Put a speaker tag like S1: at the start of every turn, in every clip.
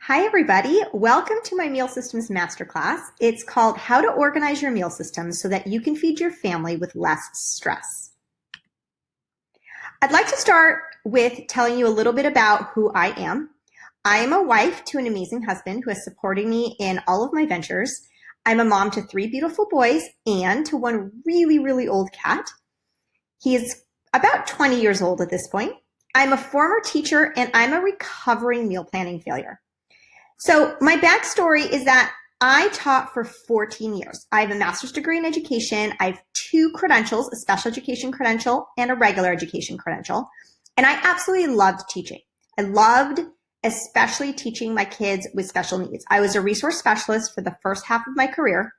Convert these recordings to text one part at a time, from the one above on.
S1: Hi, everybody. Welcome to my Meal Systems Masterclass. It's called How to Organize Your Meal Systems so that you can feed your family with less stress. I'd like to start with telling you a little bit about who I am. I am a wife to an amazing husband who is supporting me in all of my ventures. I'm a mom to 3 beautiful boys and to one really, really old cat. He is about 20 years old at this point. I'm a former teacher and I'm a recovering meal planning failure. So my backstory is that I taught for 14 years. I have a master's degree in education. I have 2 credentials, a special education credential and a regular education credential. And I absolutely loved teaching. I loved especially teaching my kids with special needs. I was a resource specialist for the first half of my career.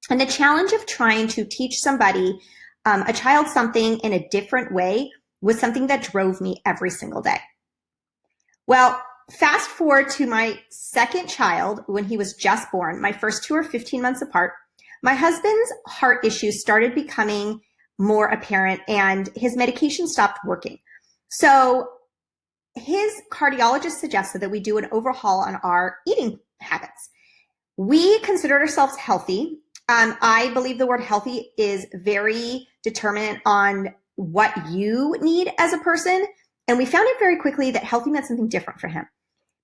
S1: And the challenge of trying to teach somebody, a child, something in a different way was something that drove me every single day. Well, fast forward to my second child when he was just born. My first 2 are 15 months apart. My husband's heart issues started becoming more apparent and his medication stopped working. So his cardiologist suggested that we do an overhaul on our eating habits. We considered ourselves healthy. I believe the word healthy is very determinant on what you need as a person. And we found out very quickly that healthy meant something different for him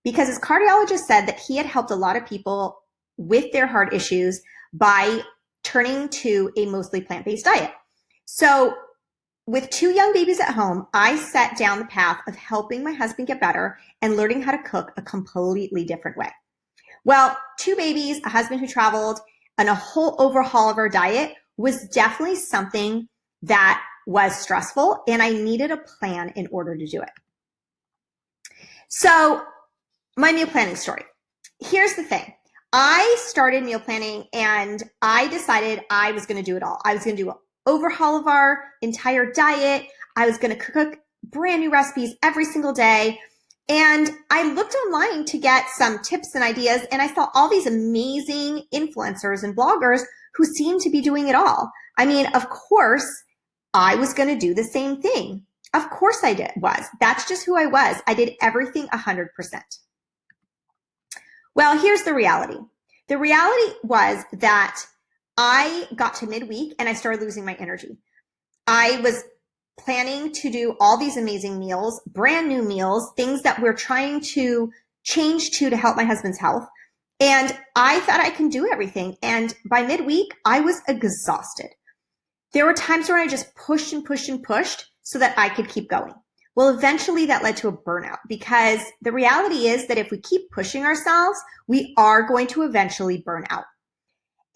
S1: because his cardiologist said that he had helped a lot of people with their heart issues by turning to a mostly plant-based diet. So with 2 young babies at home, I set down the path of helping my husband get better and learning how to cook a completely different way. Well, 2 babies, a husband who traveled, and a whole overhaul of our diet was definitely something that was stressful, and I needed a plan in order to do it. So my meal planning story. Here's the thing. I started meal planning and I decided I was going to do it all. I was going to do an overhaul of our entire diet. I was going to cook brand new recipes every single day. And I looked online to get some tips and ideas, and I saw all these amazing influencers and bloggers who seemed to be doing it all. I mean, of course, I was going to do the same thing. Of course I was. That's just who I was. I did everything 100%. Well, here's the reality. The reality was that I got to midweek and I started losing my energy. I was planning to do all these amazing meals, brand new meals, things that we're trying to change to help my husband's health. And I thought I can do everything. And by midweek, I was exhausted. There were times where I just pushed and pushed and pushed so that I could keep going. Well, eventually that led to a burnout because the reality is that if we keep pushing ourselves, we are going to eventually burn out.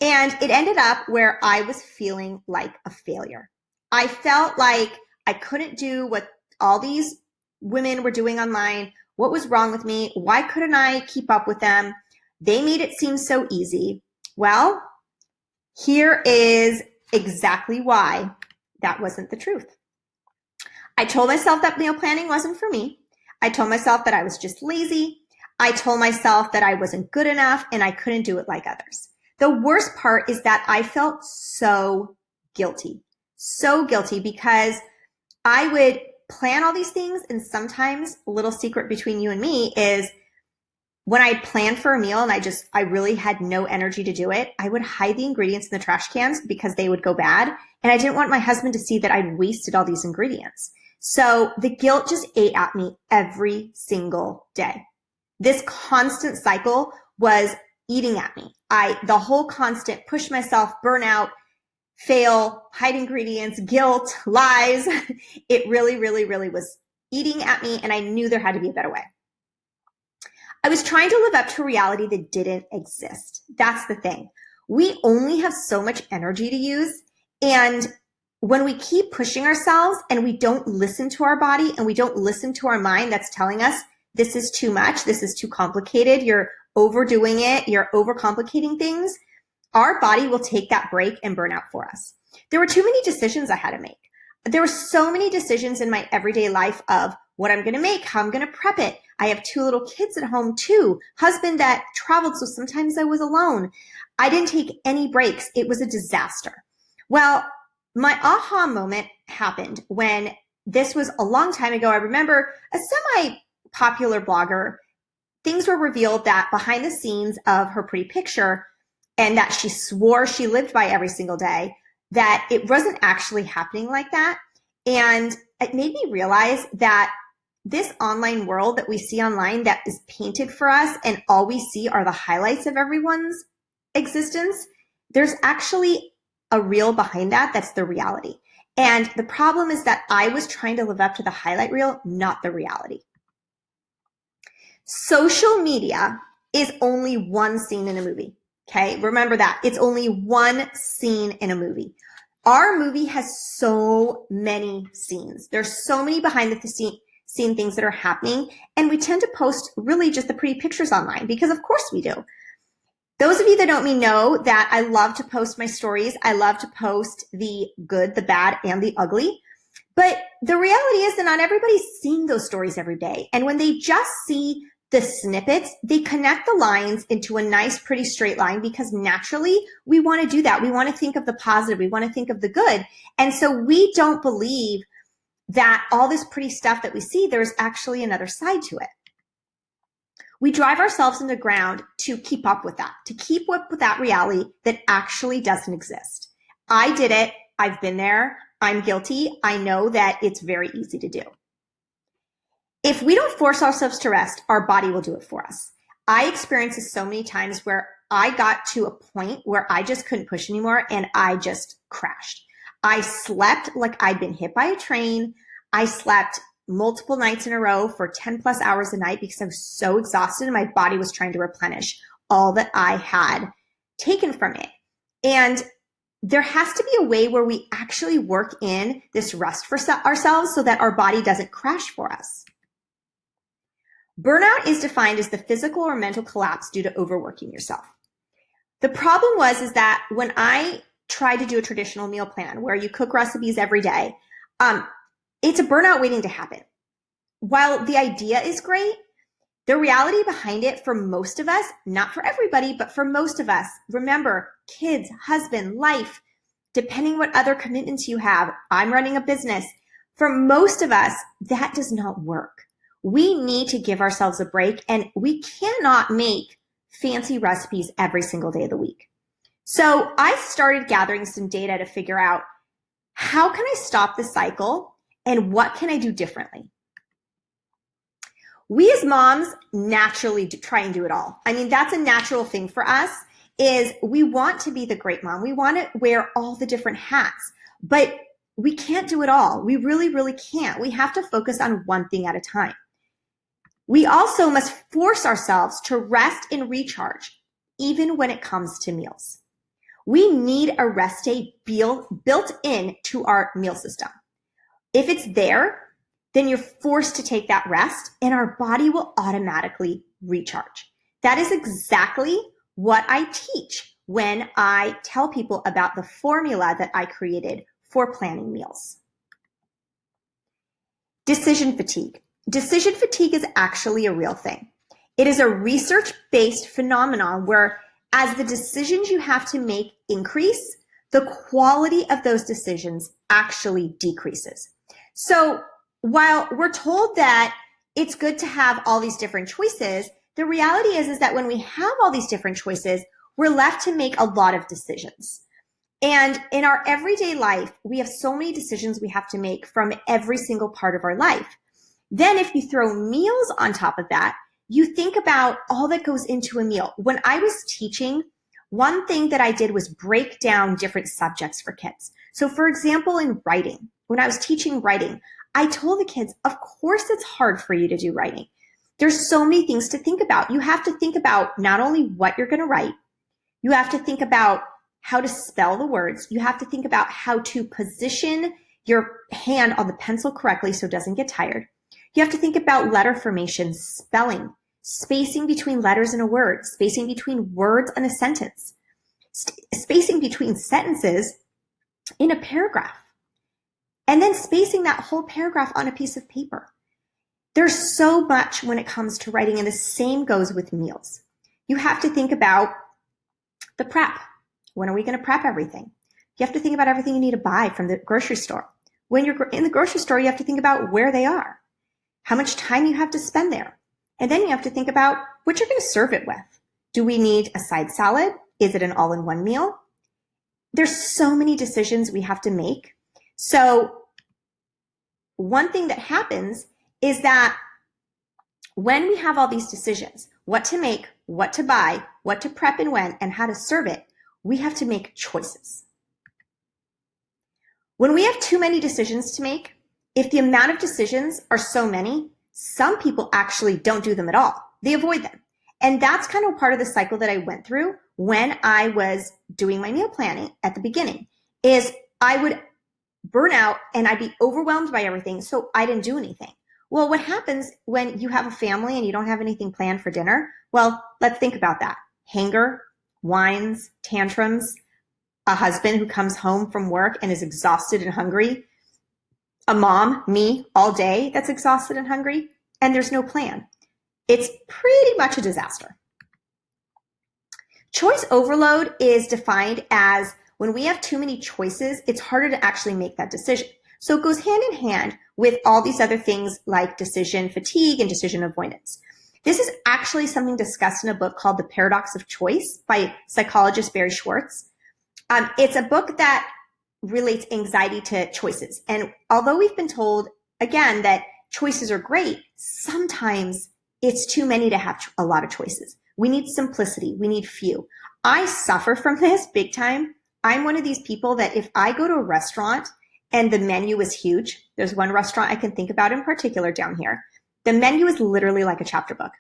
S1: And it ended up where I was feeling like a failure. I felt like I couldn't do what all these women were doing online. What was wrong with me? Why couldn't I keep up with them? They made it seem so easy. Well, here is exactly why that wasn't the truth. I told myself that meal planning wasn't for me. I told myself that I was just lazy. I told myself that I wasn't good enough and I couldn't do it like others. The worst part is that I felt so guilty because I would plan all these things, and sometimes a little secret between you and me is when I planned for a meal and I really had no energy to do it, I would hide the ingredients in the trash cans because they would go bad. And I didn't want my husband to see that I'd wasted all these ingredients. So the guilt just ate at me every single day. This constant cycle was eating at me. The whole constant push myself, burnout, fail, hide ingredients, guilt, lies. It really, really, really was eating at me, and I knew there had to be a better way. I was trying to live up to a reality that didn't exist. That's the thing. We only have so much energy to use, and when we keep pushing ourselves and we don't listen to our body and we don't listen to our mind that's telling us this is too much, this is too complicated, you're overdoing it, you're overcomplicating things, our body will take that break and burn out for us. There were too many decisions I had to make. There were so many decisions in my everyday life of what I'm going to make, how I'm going to prep it. I have 2 little kids at home too, husband that traveled, so sometimes I was alone. I didn't take any breaks. It was a disaster. Well, my aha moment happened when this was a long time ago. I remember a semi-popular blogger things were revealed that behind the scenes of her pretty picture and that she swore she lived by every single day, that it wasn't actually happening like that. And it made me realize that this online world that we see online that is painted for us and all we see are the highlights of everyone's existence, there's actually a reel behind that that's the reality. And the problem is that I was trying to live up to the highlight reel, not the reality. Social media is only one scene in a movie, okay? Remember that. It's only one scene in a movie. Our movie has so many scenes. There's so many behind the scene things that are happening, and we tend to post really just the pretty pictures online because of course we do. Those of you that don't know that I love to post my stories. I love to post the good, the bad, and the ugly. But the reality is that not everybody's seeing those stories every day. And when they just see the snippets, they connect the lines into a nice, pretty straight line because naturally we want to do that. We want to think of the positive. We want to think of the good. And so we don't believe that all this pretty stuff that we see, there's actually another side to it. We drive ourselves in the ground to keep up with that, to keep up with that reality that actually doesn't exist. I did it. I've been there. I'm guilty. I know that it's very easy to do. If we don't force ourselves to rest, our body will do it for us. I experienced this so many times where I got to a point where I just couldn't push anymore and I just crashed. I slept like I'd been hit by a train. I slept multiple nights in a row for 10 plus hours a night because I was so exhausted and my body was trying to replenish all that I had taken from it. And there has to be a way where we actually work in this rest for ourselves so that our body doesn't crash for us. Burnout is defined as the physical or mental collapse due to overworking yourself. The problem is that when I tried to do a traditional meal plan where you cook recipes every day, it's a burnout waiting to happen. While the idea is great, the reality behind it for most of us, not for everybody, but for most of us, remember, kids, husband, life, depending what other commitments you have, I'm running a business. For most of us, that does not work. We need to give ourselves a break, and we cannot make fancy recipes every single day of the week. So I started gathering some data to figure out how can I stop the cycle and what can I do differently? We as moms naturally try and do it all. I mean, that's a natural thing for us is we want to be the great mom. We want to wear all the different hats, but we can't do it all. We really, really can't. We have to focus on one thing at a time. We also must force ourselves to rest and recharge, even when it comes to meals. We need a rest day built into our meal system. If it's there, then you're forced to take that rest and our body will automatically recharge. That is exactly what I teach when I tell people about the formula that I created for planning meals. Decision fatigue. Decision fatigue is actually a real thing. It is a research-based phenomenon where as the decisions you have to make increase, the quality of those decisions actually decreases. So while we're told that it's good to have all these different choices, the reality is that when we have all these different choices, we're left to make a lot of decisions. And in our everyday life, we have so many decisions we have to make from every single part of our life. Then if you throw meals on top of that, you think about all that goes into a meal. When I was teaching, one thing that I did was break down different subjects for kids. So for example, in writing, when I was teaching writing, I told the kids, of course it's hard for you to do writing. There's so many things to think about. You have to think about not only what you're going to write, you have to think about how to spell the words. You have to think about how to position your hand on the pencil correctly so it doesn't get tired. You have to think about letter formation, spelling, spacing between letters in a word, spacing between words in a sentence, spacing between sentences in a paragraph, and then spacing that whole paragraph on a piece of paper. There's so much when it comes to writing, and the same goes with meals. You have to think about the prep. When are we going to prep everything? You have to think about everything you need to buy from the grocery store. When you're in the grocery store, you have to think about where they are, how much time you have to spend there, And then you have to think about what you're going to serve it with. Do we need a side salad? Is it an all-in-one meal? There's so many decisions we have to make. So one thing that happens is that when we have all these decisions, what to make, what to buy, what to prep and when, and how to serve it, we have to make choices. When we have too many decisions to make, if the amount of decisions are so many, some people actually don't do them at all. They avoid them. And that's kind of part of the cycle that I went through when I was doing my meal planning at the beginning, is I would burn out and I'd be overwhelmed by everything, so I didn't do anything. Well, what happens when you have a family and you don't have anything planned for dinner? Well, let's think about that. Hanger, whines, tantrums, a husband who comes home from work and is exhausted and hungry, a mom, me, all day that's exhausted and hungry, and there's no plan. It's pretty much a disaster. Choice overload is defined as when we have too many choices, it's harder to actually make that decision. So it goes hand in hand with all these other things like decision fatigue and decision avoidance. This is actually something discussed in a book called The Paradox of Choice by psychologist Barry Schwartz. It's a book that relates anxiety to choices. And although we've been told, again, that choices are great, sometimes it's too many to have a lot of choices. We need simplicity. We need few. I suffer from this big time. I'm one of these people that if I go to a restaurant and the menu is huge, there's one restaurant I can think about in particular down here. The menu is literally like a chapter book.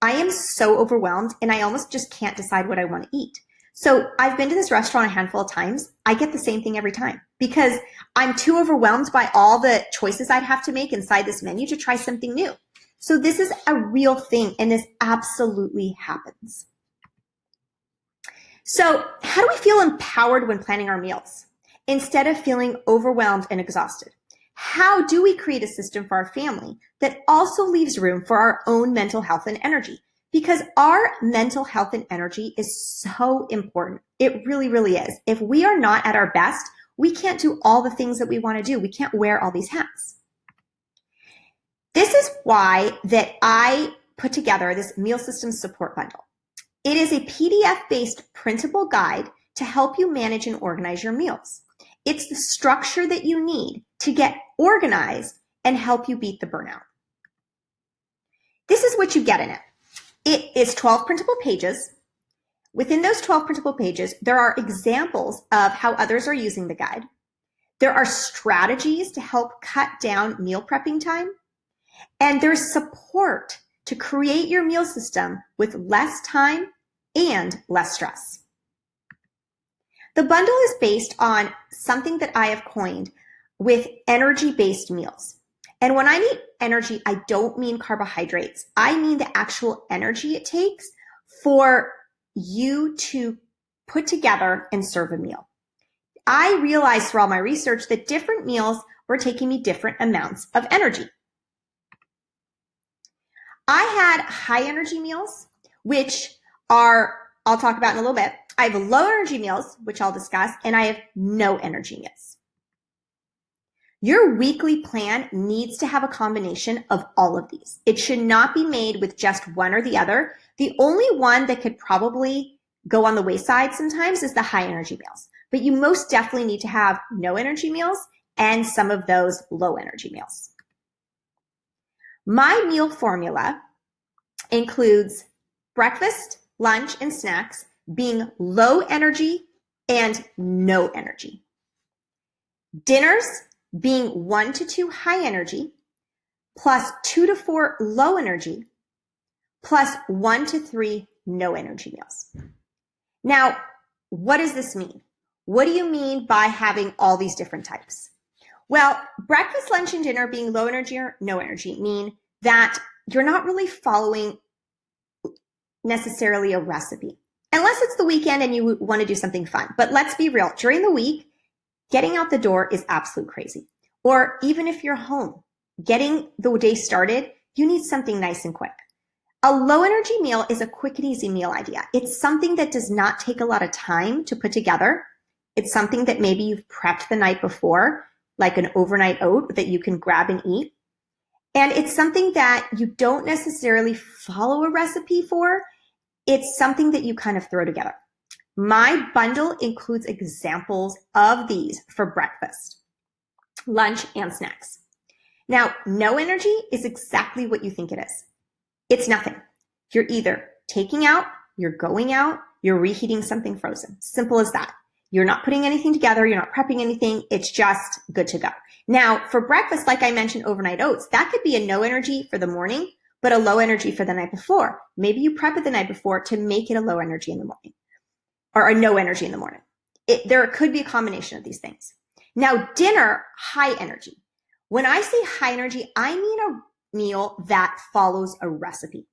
S1: I am so overwhelmed and I almost just can't decide what I want to eat. So I've been to this restaurant a handful of times. I get the same thing every time because I'm too overwhelmed by all the choices I'd have to make inside this menu to try something new. So this is a real thing and this absolutely happens. So how do we feel empowered when planning our meals instead of feeling overwhelmed and exhausted? How do we create a system for our family that also leaves room for our own mental health and energy? Because our mental health and energy is so important. It really, really is. If we are not at our best, we can't do all the things that we want to do. We can't wear all these hats. This is why that I put together this meal systems support bundle. It is a PDF-based printable guide to help you manage and organize your meals. It's the structure that you need to get organized and help you beat the burnout. This is what you get in it. It is 12 printable pages. Within those 12 printable pages, there are examples of how others are using the guide. There are strategies to help cut down meal prepping time. And there's support to create your meal system with less time and less stress. The bundle is based on something that I have coined with energy-based meals. And when I mean energy, I don't mean carbohydrates. I mean the actual energy it takes for you to put together and serve a meal. I realized through all my research that different meals were taking me different amounts of energy. I had high energy meals, which are, I'll talk about in a little bit. I have low energy meals, which I'll discuss, and I have no energy meals. Your weekly plan needs to have a combination of all of these. It should not be made with just one or the other. The only one that could probably go on the wayside sometimes is the high energy meals. But you most definitely need to have no energy meals and some of those low energy meals. My meal formula includes breakfast, lunch, and snacks being low energy and no energy. Dinners being 1 to 2 high energy, plus 2 to 4 low energy, plus 1 to 3 no energy meals. Now, what does this mean? What do you mean by having all these different types? Well, breakfast, lunch, and dinner being low energy or no energy mean that you're not really following necessarily a recipe, unless it's the weekend and you want to do something fun. But let's be real, during the week, getting out the door is absolute crazy. Or even if you're home, getting the day started, you need something nice and quick. A low energy meal is a quick and easy meal idea. It's something that does not take a lot of time to put together. It's something that maybe you've prepped the night before, like an overnight oat that you can grab and eat. And it's something that you don't necessarily follow a recipe for. It's something that you kind of throw together. My bundle includes examples of these for breakfast, lunch, and snacks. Now, no energy is exactly what you think it is. It's nothing. You're either taking out, you're going out, you're reheating something frozen. Simple as that. You're not putting anything together. You're not prepping anything. It's just good to go. Now, for breakfast, like I mentioned, overnight oats, that could be a no energy for the morning, but a low energy for the night before. Maybe you prep it the night before to make it a low energy in the morning or a no energy in the morning. There could be a combination of these things. Now, dinner, high energy. When I say high energy, I mean a meal that follows a recipe.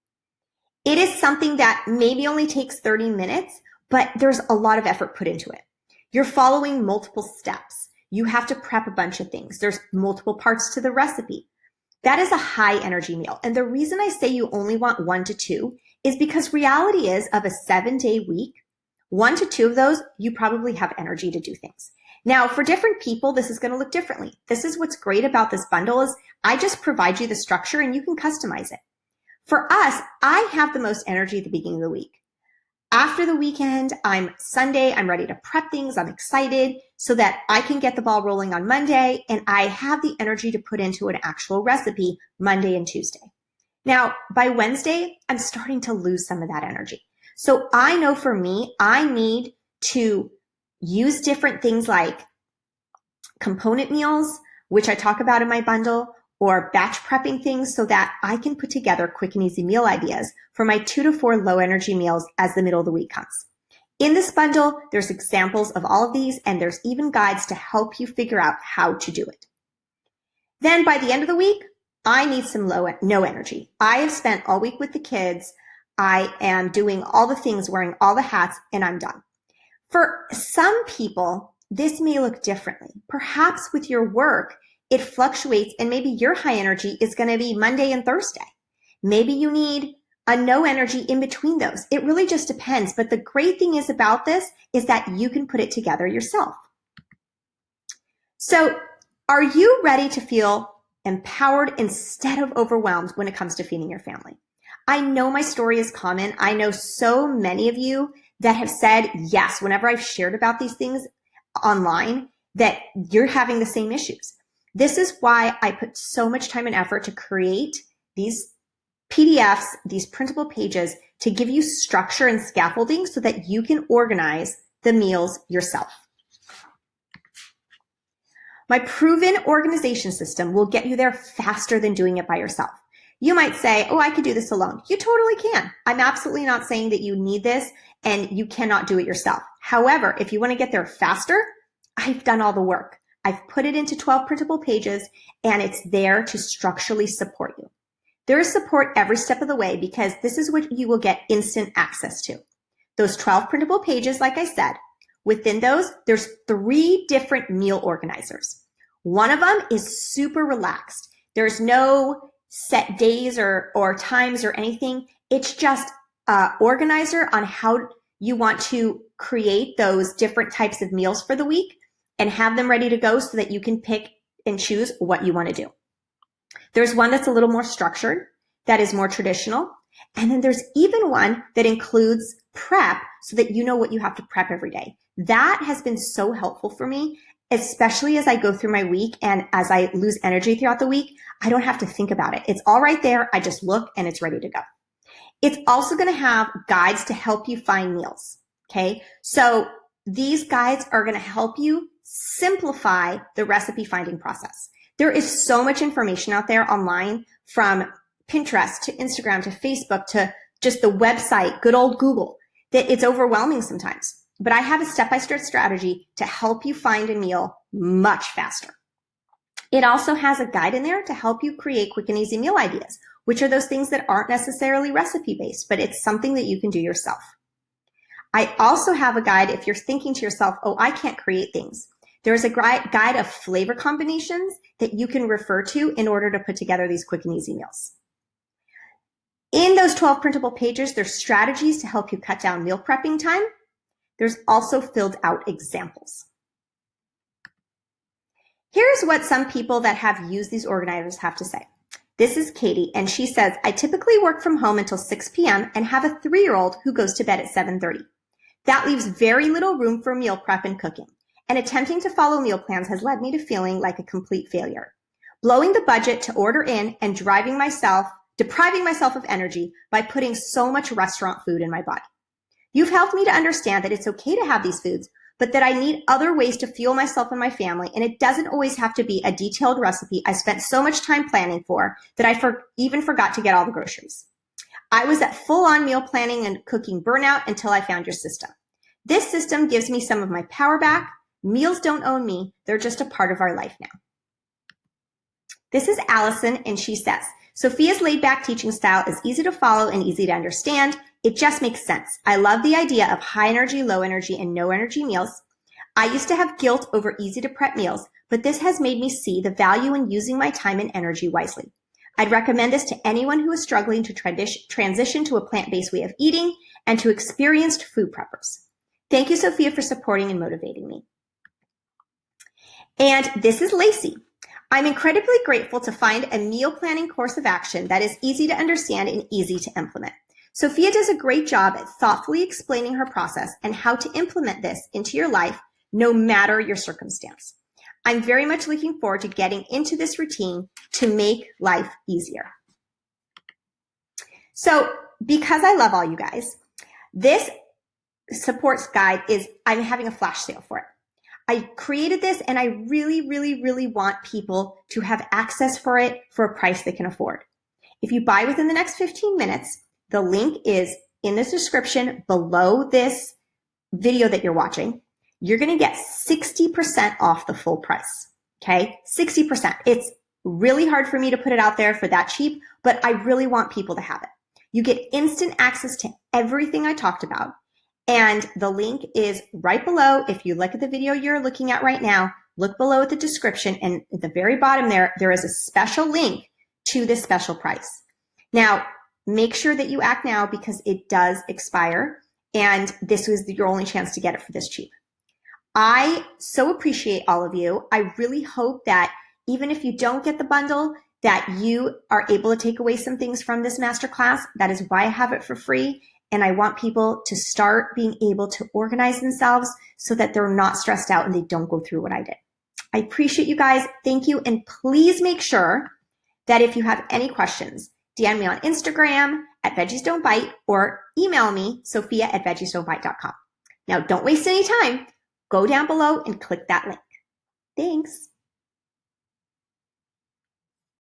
S1: It is something that maybe only takes 30 minutes, but there's a lot of effort put into it. You're following multiple steps. You have to prep a bunch of things. There's multiple parts to the recipe. That is a high energy meal. And the reason I say you only want 1 to 2 is because reality is of a 7-day week, 1 to 2 of those, you probably have energy to do things. Now, for different people, this is going to look differently. This is what's great about this bundle is I just provide you the structure and you can customize it. For us, I have the most energy at the beginning of the week. After the weekend, Sunday, I'm ready to prep things. I'm excited so that I can get the ball rolling on Monday and I have the energy to put into an actual recipe Monday and Tuesday. Now, by Wednesday, I'm starting to lose some of that energy. So I know for me, I need to use different things like component meals, which I talk about in my bundle, or batch prepping things so that I can put together quick and easy meal ideas for my 2 to 4 low energy meals as the middle of the week comes. In this bundle, there's examples of all of these, and there's even guides to help you figure out how to do it. Then by the end of the week, I need some no energy. I have spent all week with the kids. I am doing all the things, wearing all the hats, and I'm done. For some people, this may look differently. Perhaps with your work, it fluctuates and maybe your high energy is going to be Monday and Thursday. Maybe you need a no energy in between those. It really just depends. But the great thing is about this is that you can put it together yourself. So are you ready to feel empowered instead of overwhelmed when it comes to feeding your family? I know my story is common. I know so many of you that have said yes, whenever I've shared about these things online, that you're having the same issues. This is why I put so much time and effort to create these PDFs, these printable pages to give you structure and scaffolding so that you can organize the meals yourself. My proven organization system will get you there faster than doing it by yourself. You might say, oh, I could do this alone. You totally can. I'm absolutely not saying that you need this and you cannot do it yourself. However, if you want to get there faster, I've done all the work. I've put it into 12 printable pages and it's there to structurally support you. There is support every step of the way because this is what you will get instant access to. Those 12 printable pages, like I said, within those, there's 3 different meal organizers. One of them is super relaxed. There's no set days or times or anything. It's just an organizer on how you want to create those different types of meals for the week and have them ready to go so that you can pick and choose what you want to do. There's one that's a little more structured, that is more traditional. And then there's even one that includes prep so that you know what you have to prep every day. That has been so helpful for me, especially as I go through my week and as I lose energy throughout the week. I don't have to think about it. It's all right there. I just look and it's ready to go. It's also going to have guides to help you find meals. Okay. So these guides are going to help you simplify the recipe finding process. There is so much information out there online, from Pinterest to Instagram to Facebook to just the website, good old Google, that it's overwhelming sometimes. But I have a step-by-step strategy to help you find a meal much faster. It also has a guide in there to help you create quick and easy meal ideas, which are those things that aren't necessarily recipe-based, but it's something that you can do yourself. I also have a guide if you're thinking to yourself, oh, I can't create things. There's a guide of flavor combinations that you can refer to in order to put together these quick and easy meals. In those 12 printable pages, there's strategies to help you cut down meal prepping time. There's also filled out examples. Here's what some people that have used these organizers have to say. This is Katie, and she says, I typically work from home until 6 p.m. and have a 3-year-old who goes to bed at 7:30. That leaves very little room for meal prep and cooking, and attempting to follow meal plans has led me to feeling like a complete failure. Blowing the budget to order in and depriving myself of energy by putting so much restaurant food in my body. You've helped me to understand that it's okay to have these foods, but that I need other ways to fuel myself and my family, and it doesn't always have to be a detailed recipe I spent so much time planning for that I even forgot to get all the groceries. I was at full-on meal planning and cooking burnout until I found your system. This system gives me some of my power back. Meals don't own me. They're just a part of our life now. This is Allison, and she says, Sophia's laid-back teaching style is easy to follow and easy to understand. It just makes sense. I love the idea of high energy, low energy, and no energy meals. I used to have guilt over easy to prep meals, but this has made me see the value in using my time and energy wisely. I'd recommend this to anyone who is struggling to transition to a plant-based way of eating and to experienced food preppers. Thank you, Sophia, for supporting and motivating me. And this is Lacey. I'm incredibly grateful to find a meal planning course of action that is easy to understand and easy to implement. Sophia does a great job at thoughtfully explaining her process and how to implement this into your life, no matter your circumstance. I'm very much looking forward to getting into this routine to make life easier. So, because I love all you guys, this supports guide I'm having a flash sale for it. I created this and I really, really, really want people to have access for it for a price they can afford. If you buy within the next 15 minutes, the link is in the description below this video that you're watching. You're going to get 60% off the full price. Okay? 60%. It's really hard for me to put it out there for that cheap, but I really want people to have it. You get instant access to everything I talked about. And the link is right below. If you look at the video you're looking at right now, look below at the description, and at the very bottom there is a special link to this special price. Now, make sure that you act now because it does expire, and this was your only chance to get it for this cheap. I so appreciate all of you. I really hope that even if you don't get the bundle, that you are able to take away some things from this masterclass. That is why I have it for free. And I want people to start being able to organize themselves so that they're not stressed out and they don't go through what I did. I appreciate you guys. Thank you. And please make sure that if you have any questions, DM me on Instagram at Veggies Don't Bite or email me, sophia@veggiesdon'tbite.com. Now, don't waste any time. Go down below and click that link. Thanks.